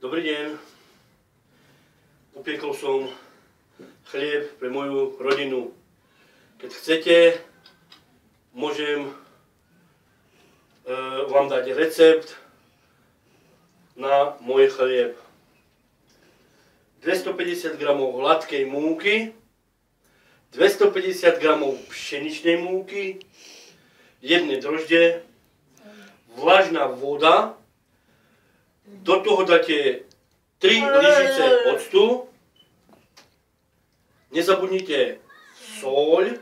Dobrý deň. Upiekol som chlieb pre moju rodinu. Keď chcete, môžem vám dať recept na môj chlieb. 250 g hladkej múky, 250 g pšeničnej múky, jedné droždie, vlažná voda, do toho dáte 3 lyžice octu, nezabudnite soľ,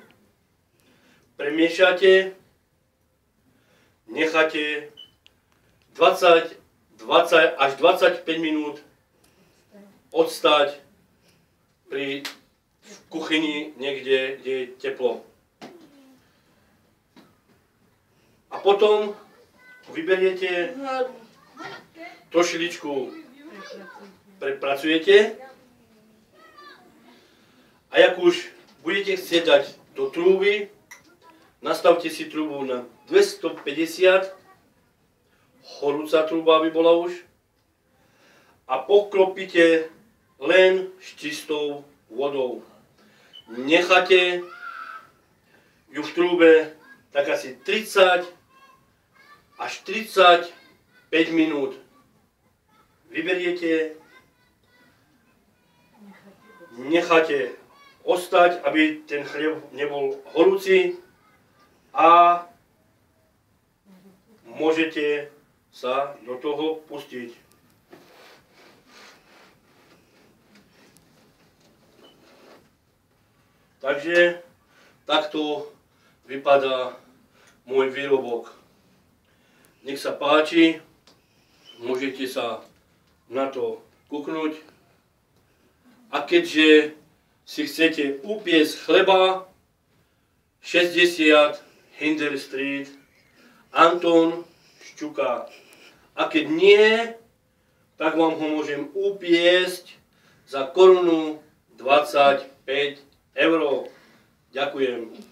premiešate, necháte 20 až 25 minút odstať pri kuchyni niekde, kde je teplo. A potom vyberiete, trošiličku prepracujete a jak už budete chcieť dať do trúby, nastavte si trúbu na 250, horúca trúba by bola už, a poklopíte len s čistou vodou. Necháte ju v trúbe tak asi 30 až 35 minút. Vyberiete, necháte ostať, aby ten chlieb nebol horúci, a môžete sa do toho pustiť. Takže takto vypadá môj výrobok. Nech sa páči, môžete sa na to kúknuť. A keďže si chcete upiecť chleba, 60 Hinder Street, Anton Šťuka. A keď nie, tak vám ho môžem upiecť za 1,25 €. Ďakujem.